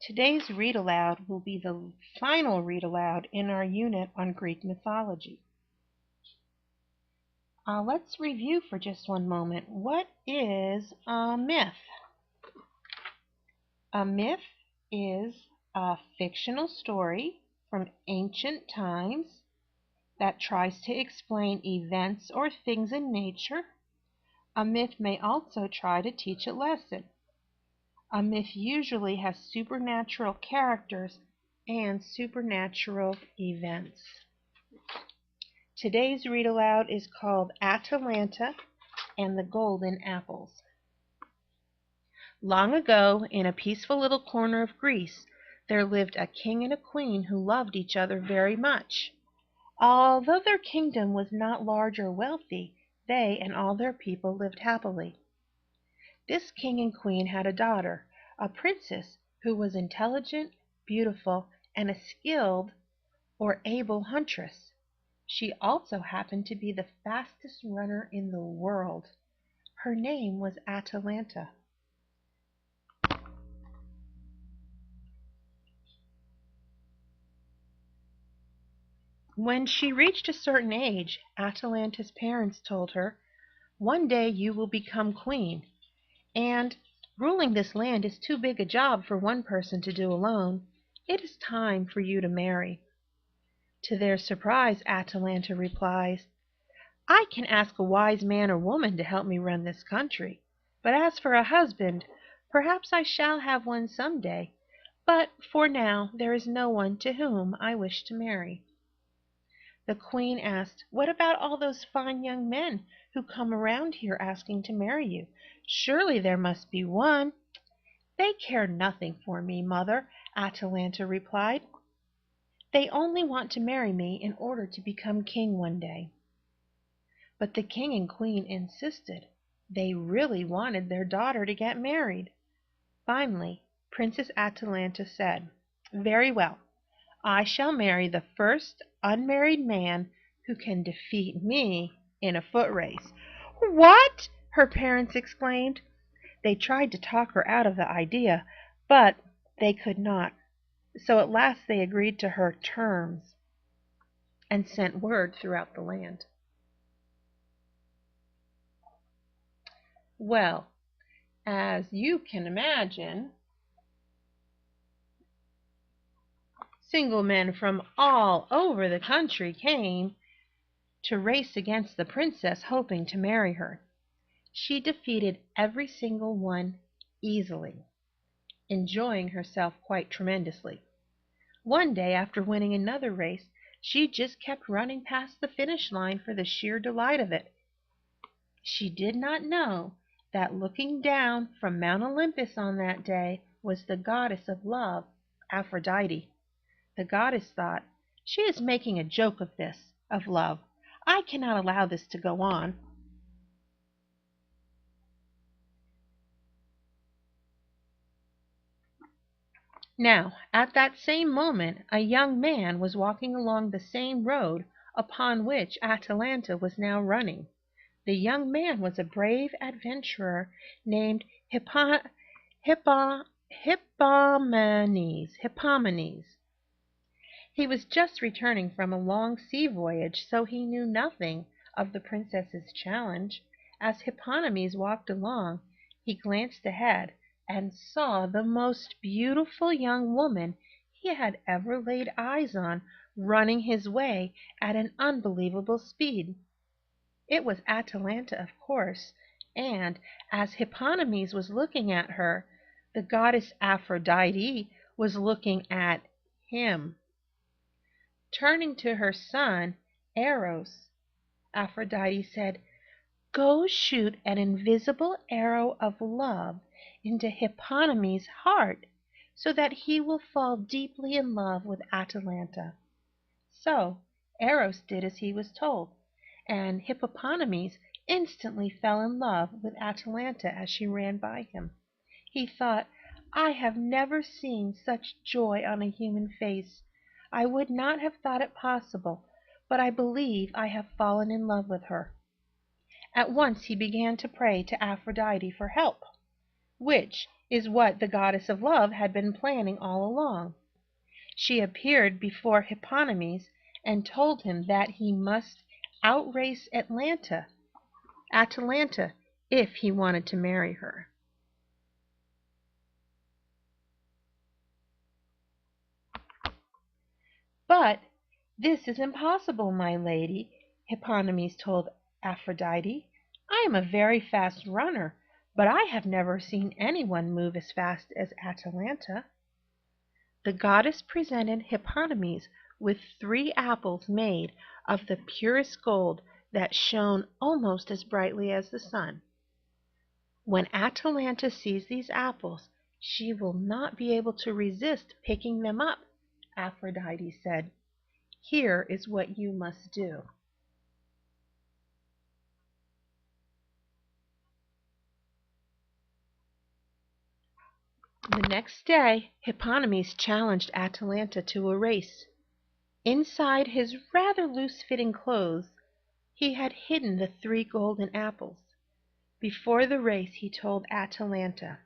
Today's read aloud will be the final read aloud in our unit on Greek mythology. Let's review for just one moment. What is a myth? A myth is a fictional story from ancient times that tries to explain events or things in nature. A myth may also try to teach a lesson. A myth usually has supernatural characters and supernatural events. Today's read aloud is called Atalanta and the Golden Apples. Long ago, in a peaceful little corner of Greece, there lived a king and a queen who loved each other very much. Although their kingdom was not large or wealthy, they and all their people lived happily. This king and queen had a daughter, a princess who was intelligent, beautiful, and a skilled or able huntress. She also happened to be the fastest runner in the world. Her name was Atalanta. When she reached a certain age, Atalanta's parents told her, "One day you will become queen, and ruling this land is too big a job for one person to do alone. It is time for you to marry." To their surprise, Atalanta replies, "I can ask a wise man or woman to help me run this country. But as for a husband, perhaps I shall have one some day. But for now there is no one to whom I wish to marry." The queen asked, "What about all those fine young men who come around here asking to marry you? Surely there must be one." "They care nothing for me, mother," Atalanta replied. "They only want to marry me in order to become king one day." But the king and queen insisted. They really wanted their daughter to get married. Finally, Princess Atalanta said, "Very well. I shall marry the first unmarried man who can defeat me in a foot race." "What?" her parents exclaimed. They tried to talk her out of the idea, but they could not. So at last they agreed to her terms and sent word throughout the land. Well, as you can imagine, single men from all over the country came to race against the princess, hoping to marry her. She defeated every single one easily, enjoying herself quite tremendously. One day, after winning another race, she just kept running past the finish line for the sheer delight of it. She did not know that looking down from Mount Olympus on that day was the goddess of love, Aphrodite. The goddess thought, "She is making a joke of this, of love. I cannot allow this to go on." Now, at that same moment, a young man was walking along the same road upon which Atalanta was now running. The young man was a brave adventurer named Hippomenes. He was just returning from a long sea voyage, so he knew nothing of the princess's challenge. As Hippomenes walked along, he glanced ahead and saw the most beautiful young woman he had ever laid eyes on running his way at an unbelievable speed. It was Atalanta, of course, and as Hippomenes was looking at her, the goddess Aphrodite was looking at him. Turning to her son, Eros, Aphrodite said, "Go shoot an invisible arrow of love into Hippomenes' heart, so that he will fall deeply in love with Atalanta." So Eros did as he was told, and Hippomenes instantly fell in love with Atalanta as she ran by him. He thought, "I have never seen such joy on a human face. I would not have thought it possible, but I believe I have fallen in love with her." At once he began to pray to Aphrodite for help, which, is what the goddess of love had been planning all along. She appeared before Hippomenes and told him that he must outrace Atalanta, if he wanted to marry her. But this is impossible, my lady, Hippomenes told Aphrodite. I am a very fast runner, but I have never seen anyone move as fast as Atalanta. The goddess presented Hippomenes with 3 apples made of the purest gold that shone almost as brightly as the sun. When Atalanta sees these apples, she will not be able to resist picking them up, Aphrodite said. Here is what you must do. The next day Hippomenes challenged Atalanta to a race. Inside his rather loose-fitting clothes he had hidden the 3 golden apples. Before the race he told Atalanta,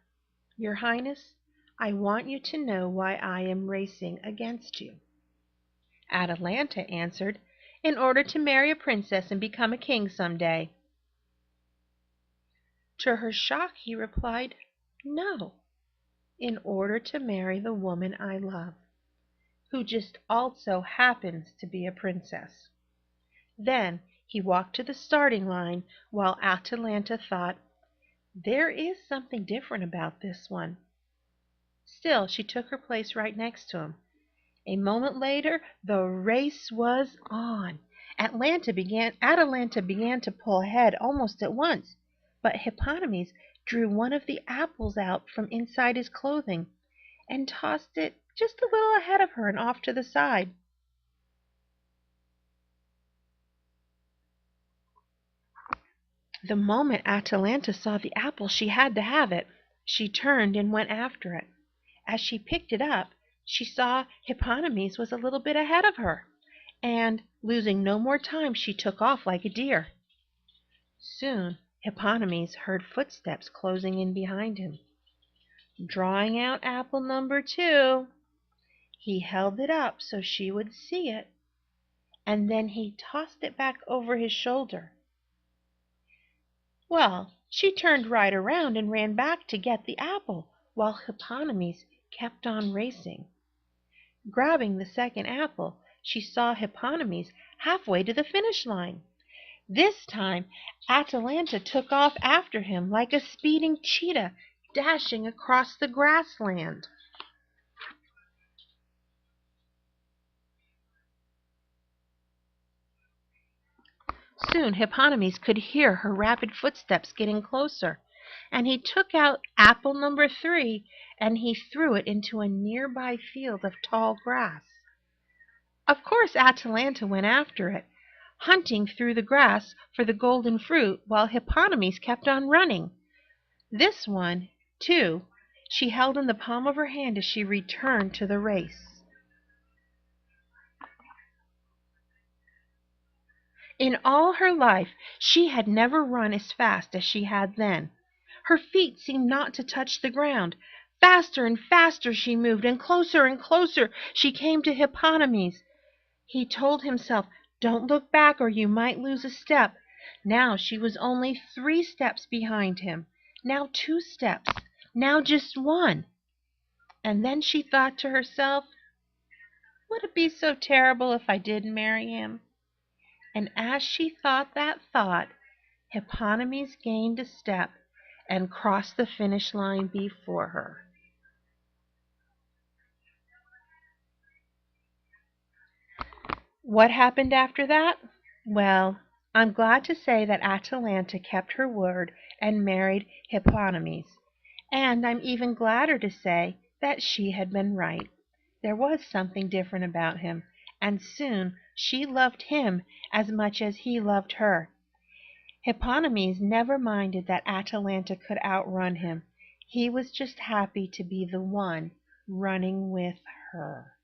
"Your Highness, I want you to know why I am racing against you." Atalanta answered, "In order to marry a princess and become a king some day." To her shock he replied, "No, in order to marry the woman I love, who just also happens to be a princess." Then he walked to the starting line while Atalanta thought, "There is something different about this one." Still, she took her place right next to him. A moment later the race was on. Atalanta began to pull ahead almost at once, but Hippomenes drew one of the apples out from inside his clothing and tossed it just a little ahead of her and off to the side. The moment Atalanta saw the apple she had to have it. She turned and went after it. As she picked it up she saw Hippomenes was a little bit ahead of her, and, losing no more time, she took off like a deer. Soon Hippomenes heard footsteps closing in behind him. Drawing out apple number 2, he held it up so she would see it, and then he tossed it back over his shoulder. Well, she turned right around and ran back to get the apple, while Hippomenes kept on racing. Grabbing the second apple, she saw Hippomenes halfway to the finish line. This time Atalanta took off after him like a speeding cheetah dashing across the grassland. Soon Hippomenes could hear her rapid footsteps getting closer, and he took out apple number 3 and he threw it into a nearby field of tall grass. Of course Atalanta went after it, hunting through the grass for the golden fruit while Hippomenes kept on running. This one, too, she held in the palm of her hand as she returned to the race. In all her life she had never run as fast as she had then. Her feet seemed not to touch the ground. Faster and faster she moved, and closer she came to Hippomenes. He told himself, "Don't look back or you might lose a step." Now she was only 3 steps behind him, now 2 steps, now just 1. And then she thought to herself, "Would it be so terrible if I did marry him?" And as she thought that thought, Hippomenes gained a step and crossed the finish line before her. What happened after that? Well, I'm glad to say that Atalanta kept her word and married Hippomenes. And I'm even gladder to say that she had been right. There was something different about him, and soon she loved him as much as he loved her. Hippomenes never minded that Atalanta could outrun him. He was just happy to be the one running with her.